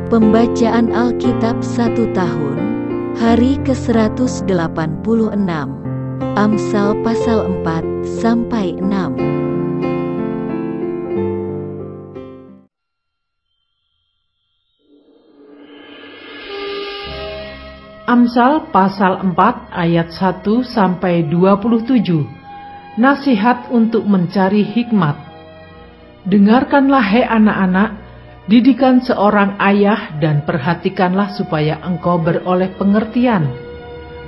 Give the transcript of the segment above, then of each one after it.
Pembacaan Alkitab 1 tahun, hari ke-186, Amsal pasal 4-6. Amsal pasal 4 ayat 1-27. Nasihat untuk mencari hikmat. Dengarkanlah hai anak-anak, didikan seorang ayah dan perhatikanlah supaya engkau beroleh pengertian.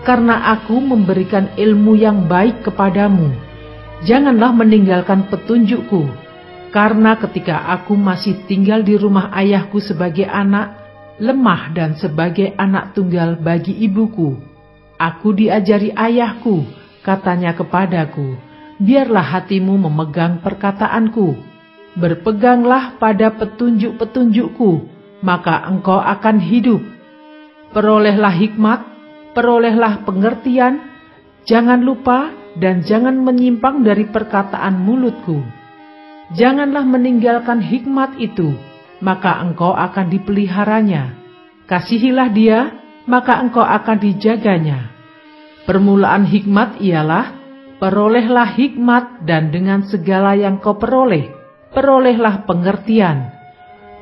Karena aku memberikan ilmu yang baik kepadamu. Janganlah meninggalkan petunjukku. Karena ketika aku masih tinggal di rumah ayahku sebagai anak, lemah dan sebagai anak tunggal bagi ibuku, aku diajari ayahku, katanya kepadaku, biarlah hatimu memegang perkataanku. Berpeganglah pada petunjuk-petunjukku, maka engkau akan hidup. Perolehlah hikmat, perolehlah pengertian, jangan lupa dan jangan menyimpang dari perkataan mulutku. Janganlah meninggalkan hikmat itu, maka engkau akan dipeliharanya. Kasihilah dia, maka engkau akan dijaganya. Permulaan hikmat ialah, perolehlah hikmat dan dengan segala yang kau peroleh, perolehlah pengertian.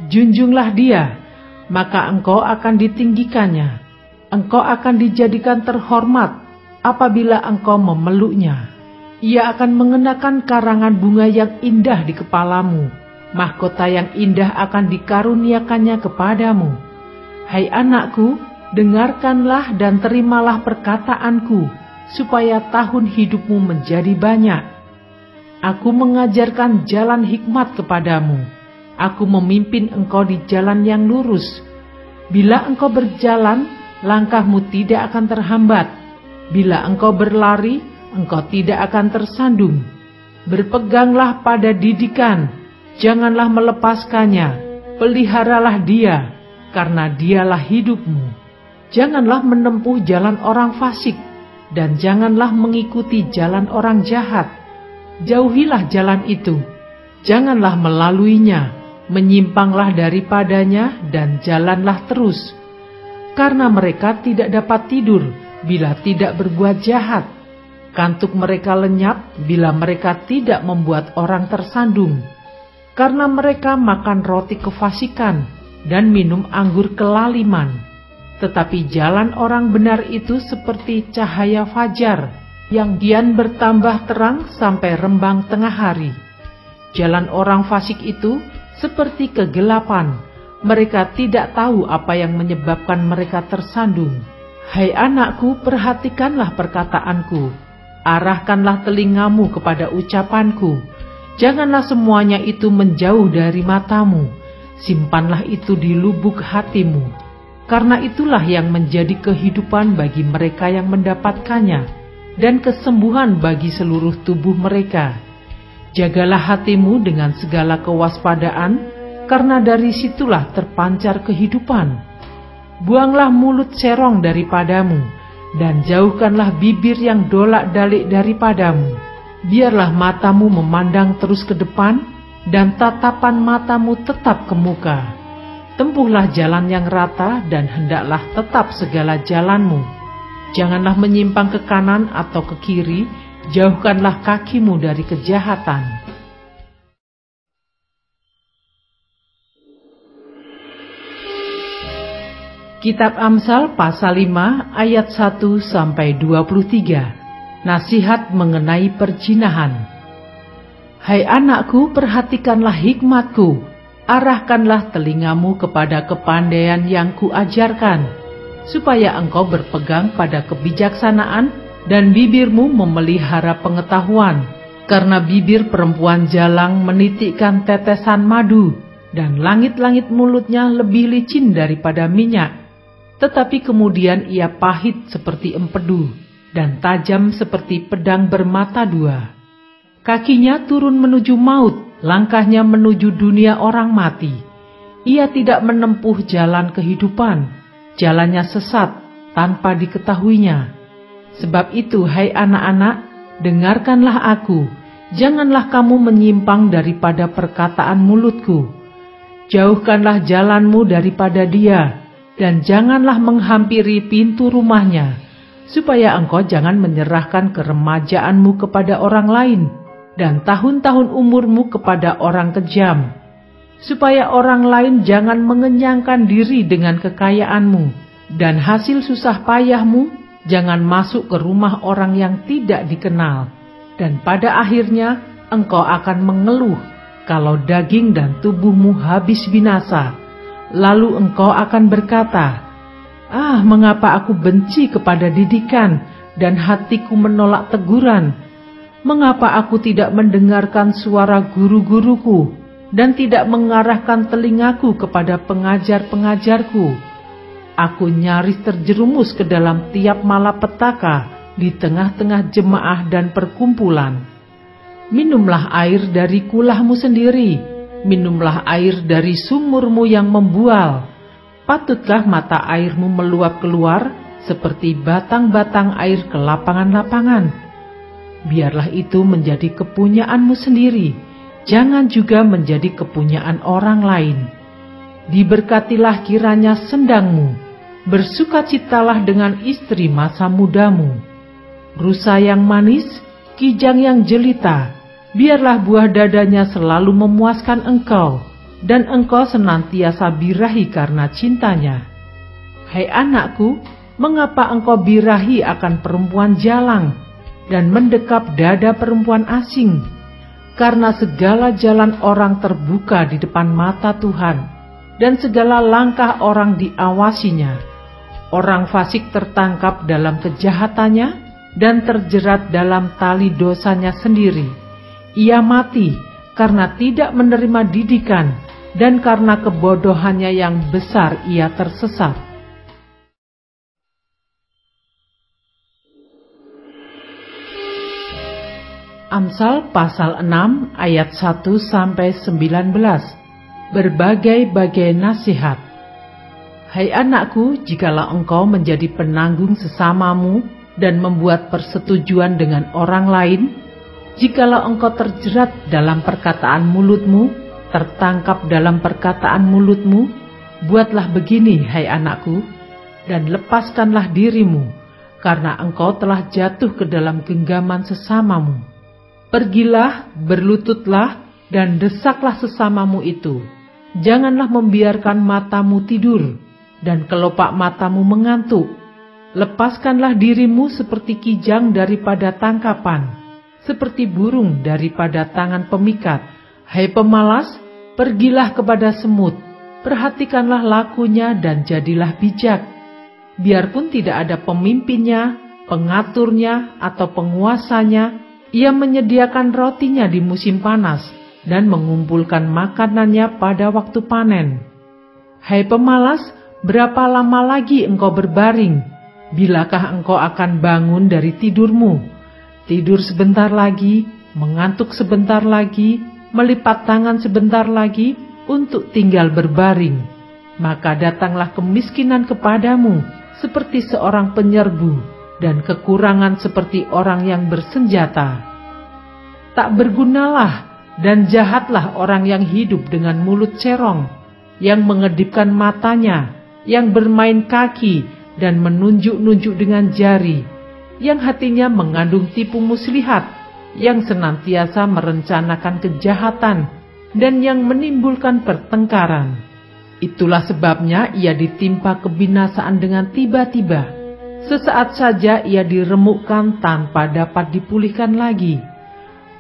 Junjunglah dia, maka engkau akan ditinggikannya. Engkau akan dijadikan terhormat apabila engkau memeluknya. Ia akan mengenakan karangan bunga yang indah di kepalamu. Mahkota yang indah akan dikaruniakannya kepadamu. Hai anakku, dengarkanlah dan terimalah perkataanku, supaya tahun hidupmu menjadi banyak. Aku mengajarkan jalan hikmat kepadamu. Aku memimpin engkau di jalan yang lurus. Bila engkau berjalan, langkahmu tidak akan terhambat. Bila engkau berlari, engkau tidak akan tersandung. Berpeganglah pada didikan, janganlah melepaskannya, peliharalah dia, karena dialah hidupmu. Janganlah menempuh jalan orang fasik, dan janganlah mengikuti jalan orang jahat. Jauhilah jalan itu, janganlah melaluinya, menyimpanglah daripadanya, dan jalanlah terus. Karena mereka tidak dapat tidur bila tidak berbuat jahat. Kantuk mereka lenyap bila mereka tidak membuat orang tersandung. Karena mereka makan roti kefasikan dan minum anggur kelaliman. Tetapi jalan orang benar itu seperti cahaya fajar yang kian bertambah terang sampai rembang tengah hari. Jalan orang fasik itu seperti kegelapan. Mereka tidak tahu apa yang menyebabkan mereka tersandung. Hai anakku, perhatikanlah perkataanku. Arahkanlah telingamu kepada ucapanku. Janganlah semuanya itu menjauh dari matamu, simpanlah itu di lubuk hatimu, karena itulah yang menjadi kehidupan bagi mereka yang mendapatkannya, dan kesembuhan bagi seluruh tubuh mereka. Jagalah hatimu dengan segala kewaspadaan, karena dari situlah terpancar kehidupan. Buanglah mulut serong daripadamu, dan jauhkanlah bibir yang dolak-dalik daripadamu. Biarlah matamu memandang terus ke depan, dan tatapan matamu tetap ke muka. Tempuhlah jalan yang rata, dan hendaklah tetap segala jalanmu. Janganlah menyimpang ke kanan atau ke kiri, jauhkanlah kakimu dari kejahatan. Kitab Amsal pasal 5 ayat 1-23. Nasihat mengenai perzinahan. Hai anakku, perhatikanlah hikmatku, arahkanlah telingamu kepada kepandaian yang kuajarkan, supaya engkau berpegang pada kebijaksanaan dan bibirmu memelihara pengetahuan. Karena bibir perempuan jalang menitikkan tetesan madu, dan langit-langit mulutnya lebih licin daripada minyak. Tetapi kemudian ia pahit seperti empedu, dan tajam seperti pedang bermata dua. Kakinya turun menuju maut, langkahnya menuju dunia orang mati. Ia tidak menempuh jalan kehidupan, jalannya sesat tanpa diketahuinya. Sebab itu, hai anak-anak, dengarkanlah aku, janganlah kamu menyimpang daripada perkataan mulutku. Jauhkanlah jalanmu daripada dia, dan janganlah menghampiri pintu rumahnya, supaya engkau jangan menyerahkan keremajaanmu kepada orang lain, dan tahun-tahun umurmu kepada orang kejam, supaya orang lain jangan mengenyangkan diri dengan kekayaanmu, dan hasil susah payahmu jangan masuk ke rumah orang yang tidak dikenal, dan pada akhirnya engkau akan mengeluh kalau daging dan tubuhmu habis binasa. Lalu engkau akan berkata, "Ah, mengapa aku benci kepada didikan dan hatiku menolak teguran? Mengapa aku tidak mendengarkan suara guru-guruku dan tidak mengarahkan telingaku kepada pengajar-pengajarku? Aku nyaris terjerumus ke dalam tiap malapetaka di tengah-tengah jemaah dan perkumpulan. Minumlah air dari kulahmu sendiri, minumlah air dari sumurmu yang membual. Patutkah mata airmu meluap keluar seperti batang-batang air ke lapangan-lapangan? Biarlah itu menjadi kepunyaanmu sendiri, jangan juga menjadi kepunyaan orang lain. Diberkatilah kiranya sendangmu, bersukacitalah dengan istri masa mudamu. Rusa yang manis, kijang yang jelita, biarlah buah dadanya selalu memuaskan engkau, dan engkau senantiasa birahi karena cintanya. Hai anakku, mengapa engkau birahi akan perempuan jalang, dan mendekap dada perempuan asing? Karena segala jalan orang terbuka di depan mata Tuhan, dan segala langkah orang diawasinya. Orang fasik tertangkap dalam kejahatannya, dan terjerat dalam tali dosanya sendiri. Ia mati karena tidak menerima didikan, dan karena kebodohannya yang besar ia tersesat. Amsal pasal 6 ayat 1-19. Berbagai-bagai nasihat. Hai anakku, jikalau engkau menjadi penanggung sesamamu dan membuat persetujuan dengan orang lain, jikalau engkau terjerat dalam perkataan mulutmu, tertangkap dalam perkataan mulutmu, buatlah begini, hai anakku, dan lepaskanlah dirimu, karena engkau telah jatuh ke dalam genggaman sesamamu. Pergilah, berlututlah, dan desaklah sesamamu itu. Janganlah membiarkan matamu tidur, dan kelopak matamu mengantuk. Lepaskanlah dirimu seperti kijang daripada tangkapan, seperti burung daripada tangan pemikat. Hai pemalas, pergilah kepada semut, perhatikanlah lakunya dan jadilah bijak. Biarpun tidak ada pemimpinnya, pengaturnya, atau penguasanya, ia menyediakan rotinya di musim panas dan mengumpulkan makanannya pada waktu panen. Hai pemalas, berapa lama lagi engkau berbaring? Bilakah engkau akan bangun dari tidurmu? Tidur sebentar lagi, mengantuk sebentar lagi, melipat tangan sebentar lagi untuk tinggal berbaring. Maka datanglah kemiskinan kepadamu seperti seorang penyerbu, dan kekurangan seperti orang yang bersenjata. Tak bergunalah dan jahatlah orang yang hidup dengan mulut cerong, yang mengedipkan matanya, yang bermain kaki dan menunjuk-nunjuk dengan jari, yang hatinya mengandung tipu muslihat, yang senantiasa merencanakan kejahatan, dan yang menimbulkan pertengkaran. Itulah sebabnya ia ditimpa kebinasaan dengan tiba-tiba. Sesaat saja ia diremukkan tanpa dapat dipulihkan lagi.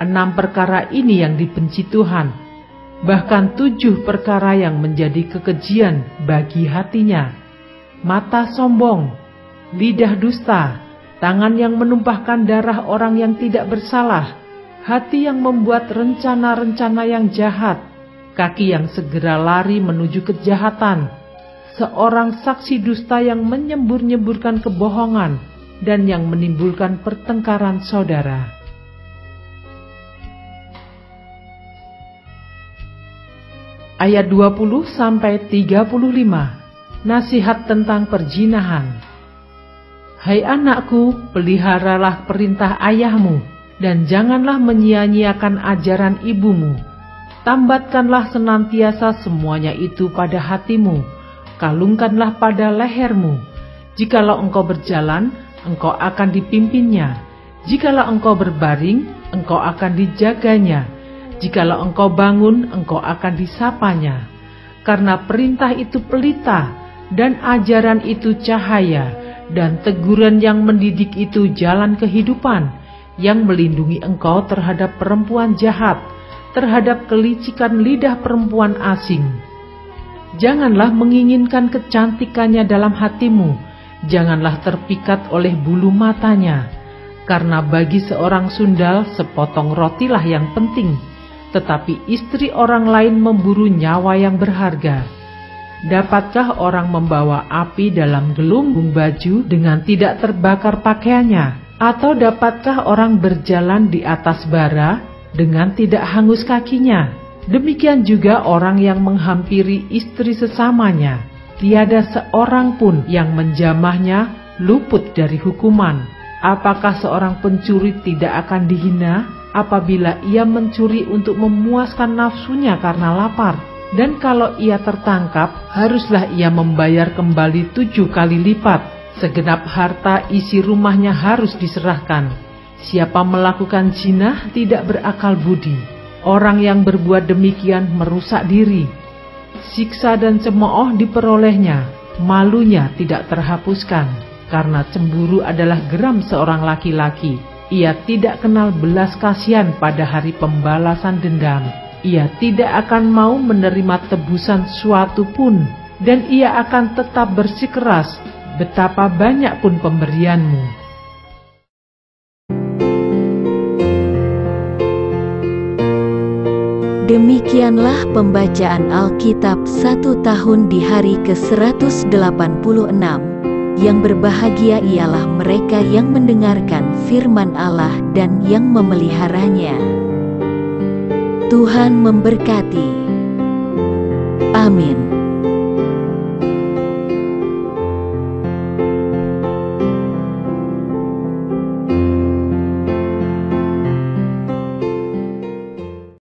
6 perkara ini yang dibenci Tuhan, bahkan 7 perkara yang menjadi kekejian bagi hatinya: mata sombong, lidah dusta, tangan yang menumpahkan darah orang yang tidak bersalah, hati yang membuat rencana-rencana yang jahat, kaki yang segera lari menuju kejahatan, seorang saksi dusta yang menyembur-nyemburkan kebohongan dan yang menimbulkan pertengkaran saudara. Ayat 20-35. Nasihat tentang perzinahan. Hai anakku, peliharalah perintah ayahmu, dan janganlah menyia-nyiakan ajaran ibumu. Tambatkanlah senantiasa semuanya itu pada hatimu, kalungkanlah pada lehermu. Jikalau engkau berjalan, engkau akan dipimpinnya. Jikalau engkau berbaring, engkau akan dijaganya. Jikalau engkau bangun, engkau akan disapanya. Karena perintah itu pelita, dan ajaran itu cahaya, dan teguran yang mendidik itu jalan kehidupan, yang melindungi engkau terhadap perempuan jahat, terhadap kelicikan lidah perempuan asing. Janganlah menginginkan kecantikannya dalam hatimu, janganlah terpikat oleh bulu matanya, karena bagi seorang sundal sepotong rotilah yang penting, tetapi istri orang lain memburu nyawa yang berharga. Dapatkah orang membawa api dalam gelunggung baju dengan tidak terbakar pakaiannya? Atau dapatkah orang berjalan di atas bara dengan tidak hangus kakinya? Demikian juga orang yang menghampiri istri sesamanya, tiada seorang pun yang menjamahnya luput dari hukuman. Apakah seorang pencuri tidak akan dihina apabila ia mencuri untuk memuaskan nafsunya karena lapar? Dan kalau ia tertangkap, haruslah ia membayar kembali 7 kali lipat. Segenap harta isi rumahnya harus diserahkan. Siapa melakukan zina tidak berakal budi. Orang yang berbuat demikian merusak diri. Siksa dan cemooh diperolehnya, malunya tidak terhapuskan. Karena cemburu adalah geram seorang laki-laki. Ia tidak kenal belas kasihan pada hari pembalasan dendam. Ia tidak akan mau menerima tebusan suatu pun, dan ia akan tetap bersikeras, betapa banyak pun pemberianmu. Demikianlah pembacaan Alkitab 1 tahun di hari ke-186. Yang berbahagia ialah mereka yang mendengarkan firman Allah dan yang memeliharanya. Tuhan memberkati. Amin.